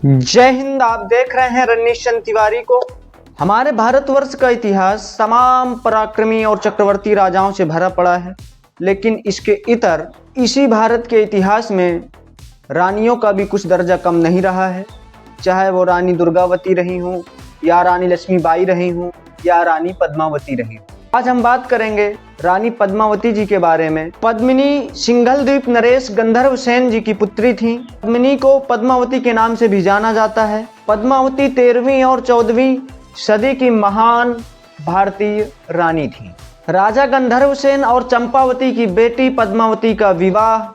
जय हिंद। आप देख रहे हैं रनीश चंद्र तिवारी को। हमारे भारतवर्ष का इतिहास तमाम पराक्रमी और चक्रवर्ती राजाओं से भरा पड़ा है, लेकिन इसके इतर इसी भारत के इतिहास में रानियों का भी कुछ दर्जा कम नहीं रहा है। चाहे वो रानी दुर्गावती रही हूँ, या रानी लक्ष्मीबाई रही हूँ, या रानी पद्मावती रही हूँ। आज हम बात करेंगे रानी पद्मावती जी के बारे में। पद्मिनी सिंघल द्वीप नरेश गंधर्व सेन जी की पुत्री थी। पद्मिनी को पद्मावती के नाम से भी जाना जाता है। पद्मावती 13वीं और 14वीं सदी की महान भारतीय रानी थी। राजा गंधर्व सेन और चंपावती की बेटी पद्मावती का विवाह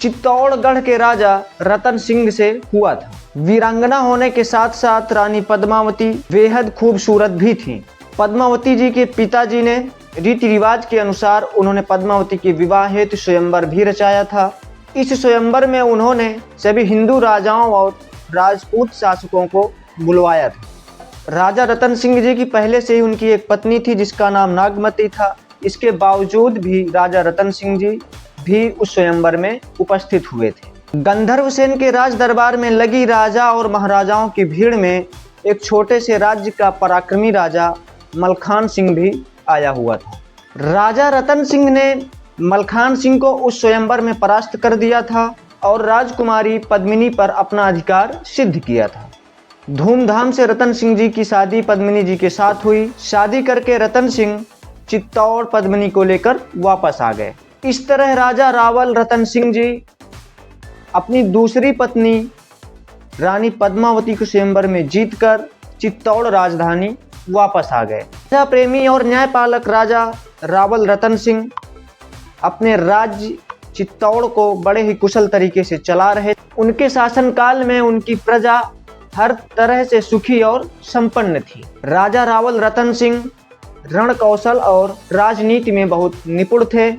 चित्तौड़गढ़ के राजा रतन सिंह से हुआ था। वीरांगना होने के साथ साथ रानी पद्मावती बेहद खूबसूरत भी थी। पद्मावती जी के पिताजी ने रीति रिवाज के अनुसार उन्होंने पद्मावती के विवाह हेतु स्वयंवर भी रचाया था। इस स्वयंवर में उन्होंने सभी हिंदू राजाओं और राजपूत शासकों को बुलवाया था। राजा रतन सिंह जी की पहले से ही उनकी एक पत्नी थी जिसका नाम नागमती था। इसके बावजूद भी राजा रतन सिंह जी भी उस स्वयंवर में उपस्थित हुए थे। गंधर्व सेन के राज दरबार में लगी राजा और महाराजाओं की भीड़ में एक छोटे से राज्य का पराक्रमी राजा मलखान सिंह भी आया हुआ था। राजा रतन सिंह ने मलखान सिंह को उस स्वयंवर में परास्त कर दिया था और राजकुमारी पद्मिनी पर अपना अधिकार सिद्ध किया था। धूमधाम से रतन सिंह जी की शादी पद्मिनी जी के साथ हुई। शादी करके रतन सिंह चित्तौड़ पद्मिनी को लेकर वापस आ गए। इस तरह राजा रावल रतन सिंह जी अपनी दूसरी पत्नी रानी पद्मावती को स्वयंवर में जीतकर चित्तौड़ राजधानी वापस आ गए। राजा प्रेमी और न्यायपालक राजा रावल रतन सिंह अपने राज्य चित्तौड़ को बड़े ही कुशल तरीके से चला रहे। उनके शासनकाल में उनकी प्रजा हर तरह से सुखी और संपन्न थी। राजा रावल रतन सिंह रण कौशल और राजनीति में बहुत निपुण थे।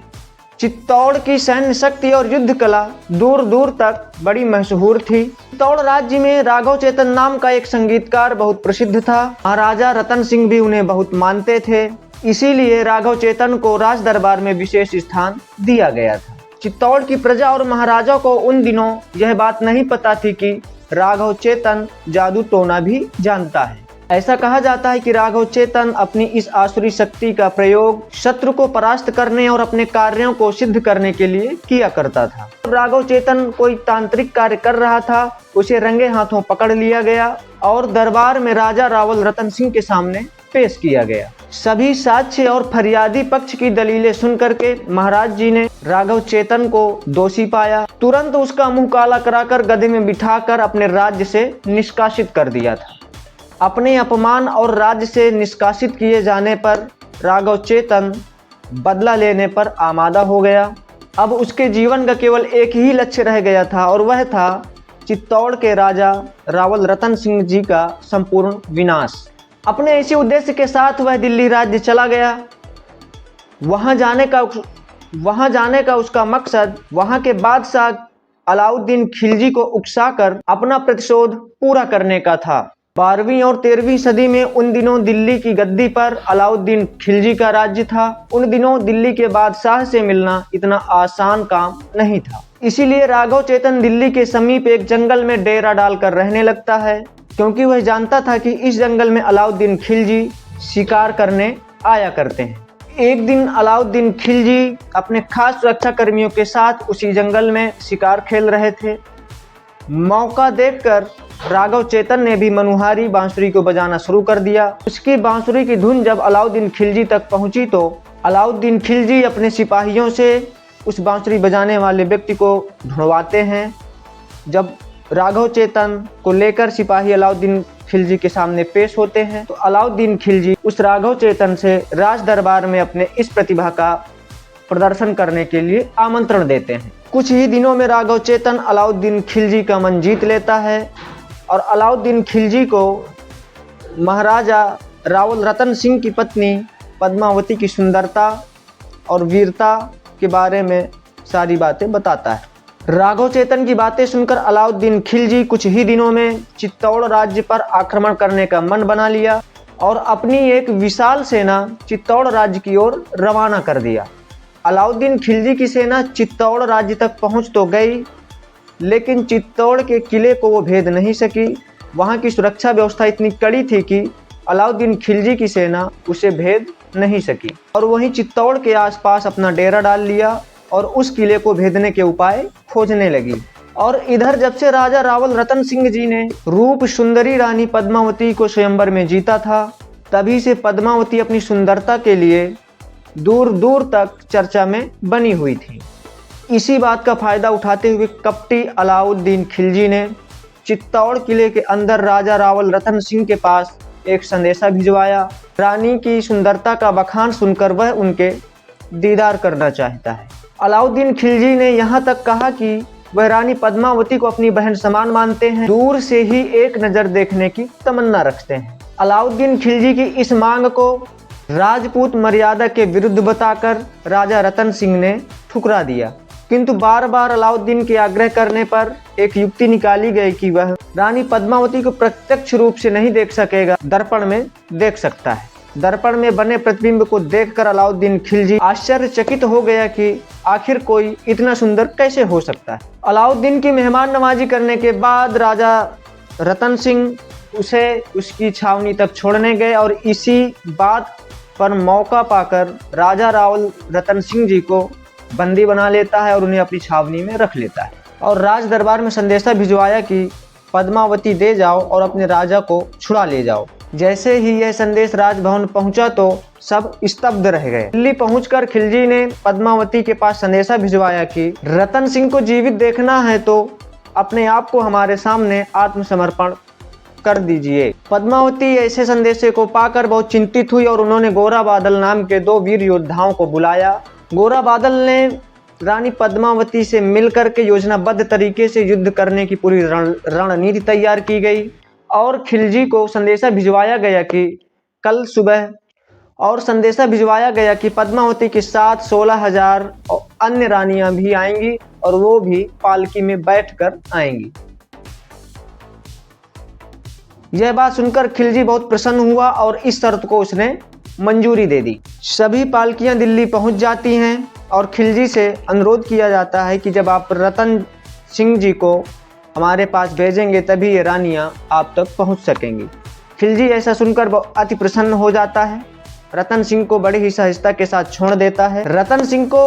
चित्तौड़ की सैन्य शक्ति और युद्ध कला दूर दूर तक बड़ी मशहूर थी। चित्तौड़ राज्य में राघव चेतन नाम का एक संगीतकार बहुत प्रसिद्ध था। महाराजा रतन सिंह भी उन्हें बहुत मानते थे, इसीलिए राघव चेतन को राज दरबार में विशेष स्थान दिया गया था। चित्तौड़ की प्रजा और महाराजा को उन दिनों यह बात नहीं पता थी कि राघव चेतन जादू टोना भी जानता है। ऐसा कहा जाता है कि राघव चेतन अपनी इस आसुरी शक्ति का प्रयोग शत्रु को परास्त करने और अपने कार्यों को सिद्ध करने के लिए किया करता था। राघव चेतन कोई तांत्रिक कार्य कर रहा था, उसे रंगे हाथों पकड़ लिया गया और दरबार में राजा रावल रतन सिंह के सामने पेश किया गया। सभी साक्ष्य और फरियादी पक्ष की दलीलें सुन करके महाराज जी ने राघव चेतन को दोषी पाया। तुरंत उसका मुंह काला कराकर गधे में बिठाकर अपने राज्य से निष्कासित कर दिया था। अपने अपमान और राज्य से निष्कासित किए जाने पर राघव चेतन बदला लेने पर आमादा हो गया। अब उसके जीवन का केवल एक ही लक्ष्य रह गया था और वह था चित्तौड़ के राजा रावल रतन सिंह जी का संपूर्ण विनाश। अपने इसी उद्देश्य के साथ वह दिल्ली राज्य चला गया। वहां जाने का उसका मकसद वहां के बादशाह अलाउद्दीन खिलजी को उकसाकर अपना प्रतिशोध पूरा करने का था। 12वीं और 13वीं सदी में उन दिनों दिल्ली की गद्दी पर अलाउद्दीन खिलजी का राज्य था। उन दिनों दिल्ली के बादशाह से मिलना इतना आसान काम नहीं था। इसीलिए राघव चेतन दिल्ली के समीप एक जंगल में डेरा डालकर रहने लगता है, क्योंकि वह जानता था कि इस जंगल में अलाउद्दीन खिलजी शिकार करने आया करते हैं। एक दिन अलाउद्दीन खिलजी अपने खास सुरक्षा कर्मियों के साथ उसी जंगल में शिकार खेल रहे थे। मौका देखकर राघव चेतन ने भी मनुहारी बांसुरी को बजाना शुरू कर दिया। उसकी बांसुरी की धुन जब अलाउद्दीन खिलजी तक पहुंची तो अलाउद्दीन खिलजी अपने सिपाहियों से उस बांसुरी बजाने वाले व्यक्ति को ढूंढवाते हैं। जब राघव चेतन को लेकर सिपाही अलाउद्दीन खिलजी के सामने पेश होते हैं तो अलाउद्दीन खिलजी उस राघव चेतन से राज दरबार में अपने इस प्रतिभा का प्रदर्शन करने के लिए आमंत्रण देते हैं। कुछ ही दिनों में राघव चेतन अलाउद्दीन खिलजी का मन जीत लेता है और अलाउद्दीन खिलजी को महाराजा रावल रतन सिंह की पत्नी पद्मावती की सुंदरता और वीरता के बारे में सारी बातें बताता है। राघव चेतन की बातें सुनकर अलाउद्दीन खिलजी कुछ ही दिनों में चित्तौड़ राज्य पर आक्रमण करने का मन बना लिया और अपनी एक विशाल सेना चित्तौड़ राज्य की ओर रवाना कर दिया। अलाउद्दीन खिलजी की सेना चित्तौड़ राज्य तक पहुंच तो गई, लेकिन चित्तौड़ के किले को वो भेद नहीं सकी। वहाँ की सुरक्षा व्यवस्था इतनी कड़ी थी कि अलाउद्दीन खिलजी की सेना उसे भेद नहीं सकी और वहीं चित्तौड़ के आसपास अपना डेरा डाल लिया और उस किले को भेदने के उपाय खोजने लगी। और इधर जब से राजा रावल रतन सिंह जी ने रूप सुंदरी रानी पद्मावती को स्वयंवर में जीता था, तभी से पद्मावती अपनी सुंदरता के लिए दूर दूर तक चर्चा में बनी हुई थी। इसी बात का फायदा उठाते हुए कपटी अलाउद्दीन खिलजी ने चित्तौड़ किले के अंदर राजा रावल रतन सिंह के पास एक संदेशा भिजवाया। रानी की सुंदरता का बखान सुनकर वह उनके दीदार करना चाहता है। अलाउद्दीन खिलजी ने यहाँ तक कहा कि वह रानी पद्मावती को अपनी बहन समान मानते हैं, दूर से ही एक नज़र देखने की तमन्ना रखते हैं। अलाउद्दीन खिलजी की इस मांग को राजपूत मर्यादा के विरुद्ध बताकर राजा रतन सिंह ने ठुकरा दिया, किंतु बार बार अलाउद्दीन के आग्रह करने पर एक युक्ति निकाली गई कि वह रानी पद्मावती को प्रत्यक्ष रूप से नहीं देख सकेगा, दर्पण में देख सकता है। दर्पण में बने प्रतिबिंब को देखकर अलाउद्दीन खिलजी आश्चर्यचकित हो गया कि आखिर कोई इतना सुंदर कैसे हो सकता है। अलाउद्दीन की मेहमान नवाजी करने के बाद राजा रतन सिंह उसे उसकी छावनी तक छोड़ने गए और इसी बात पर मौका पाकर राजा रावल रतन सिंह जी को बंदी बना लेता है और उन्हें अपनी छावनी में रख लेता है और राज दरबार में संदेशा भिजवाया कि पद्मावती दे जाओ और अपने राजा को छुड़ा ले जाओ। जैसे ही यह संदेश राजभवन पहुंचा तो सब स्तब्ध रह गए। दिल्ली पहुंचकर खिलजी ने पद्मावती के पास संदेशा भिजवाया कि रतन सिंह को जीवित देखना है तो अपने आप को हमारे सामने आत्मसमर्पण कर दीजिए। पद्मावती ऐसे संदेशे को पाकर बहुत चिंतित हुई और उन्होंने गोरा बादल नाम के 2 वीर योद्धाओं को बुलाया। गोरा बादल ने रानी पद्मावती से मिलकर के योजनाबद्ध तरीके से युद्ध करने की पूरी रणनीति तैयार की गई और खिलजी को संदेशा भिजवाया गया कि कल सुबह पद्मावती के साथ 16,000 अन्य रानियां भी आएंगी और वो भी पालकी में बैठकर आएंगी। यह बात सुनकर खिलजी बहुत प्रसन्न हुआ और इस शर्त को उसने मंजूरी दे दी। सभी पालकियां दिल्ली पहुंच जाती हैं और खिलजी से अनुरोध किया जाता है कि जब आप रतन सिंह जी को हमारे पास भेजेंगे तभी ये रानियां आप तक पहुंच सकेंगी। खिलजी ऐसा सुनकर अति प्रसन्न हो जाता है, रतन सिंह को बड़ी ही सहजता के साथ छोड़ देता है। रतन सिंह को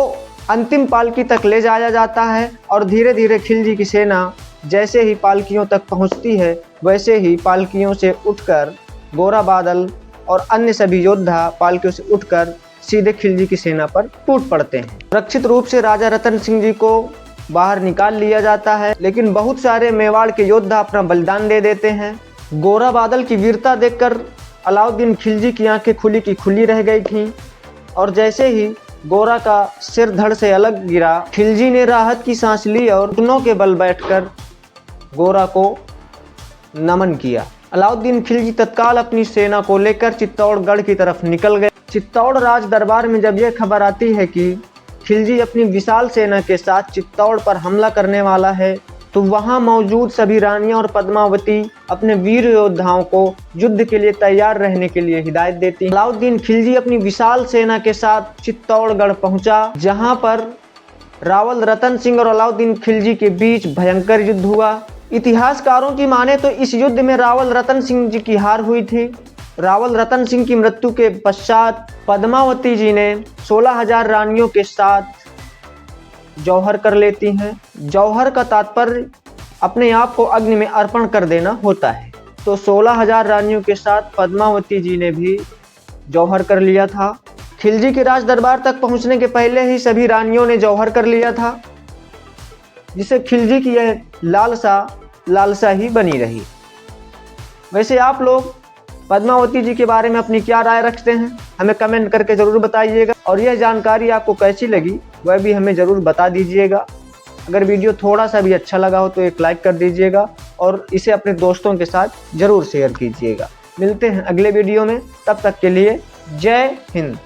अंतिम पालकी तक ले जाया जाता है और धीरे धीरे खिलजी की सेना जैसे ही पालकियों तक पहुंचती है वैसे ही पालकियों से उठकर गोरा बादल और अन्य सभी योद्धा पालकियों से उठकर सीधे खिलजी की सेना पर टूट पड़ते हैं। सुरक्षित रूप से राजा रतन सिंह जी को बाहर निकाल लिया जाता है, लेकिन बहुत सारे मेवाड़ के योद्धा अपना बलिदान दे देते हैं। गोरा बादल की वीरता देखकर अलाउद्दीन खिलजी की आंखें खुली की खुली रह गई थीं और जैसे ही गोरा का सिर धड़ से अलग गिरा, खिलजी ने राहत की सांस ली और घुटनों के बल बैठकर गोरा को नमन किया। अलाउद्दीन खिलजी तत्काल अपनी सेना को लेकर चित्तौड़गढ़ की तरफ निकल गए। चित्तौड़ राज दरबार में जब यह खबर आती है कि खिलजी अपनी विशाल सेना के साथ चित्तौड़ पर हमला करने वाला है, तो वहां मौजूद सभी रानियां और पद्मावती अपने वीर योद्धाओं को युद्ध के लिए तैयार रहने के लिए हिदायत देती हैं। अलाउद्दीन खिलजी अपनी विशाल सेना के साथ चित्तौड़गढ़ पहुंचा, जहां पर रावल रतन सिंह और अलाउद्दीन खिलजी के बीच भयंकर युद्ध हुआ। इतिहासकारों की माने तो इस युद्ध में रावल रतन सिंह जी की हार हुई थी। रावल रतन सिंह की मृत्यु के पश्चात पद्मावती जी ने 16,000 रानियों के साथ जौहर कर लेती हैं। जौहर का तात्पर्य अपने आप को अग्नि में अर्पण कर देना होता है, तो 16,000 रानियों के साथ पद्मावती जी ने भी जौहर कर लिया था। खिलजी के राज दरबार तक पहुंचने के पहले ही सभी रानियों ने जौहर कर लिया था, जिससे खिलजी की यह लालसा ही बनी रही। वैसे आप लोग पद्मावती जी के बारे में अपनी क्या राय रखते हैं, हमें कमेंट करके ज़रूर बताइएगा और यह जानकारी आपको कैसी लगी वह भी हमें ज़रूर बता दीजिएगा। अगर वीडियो थोड़ा सा भी अच्छा लगा हो तो एक लाइक कर दीजिएगा और इसे अपने दोस्तों के साथ ज़रूर शेयर कीजिएगा। मिलते हैं अगले वीडियो में, तब तक के लिए जय हिंद।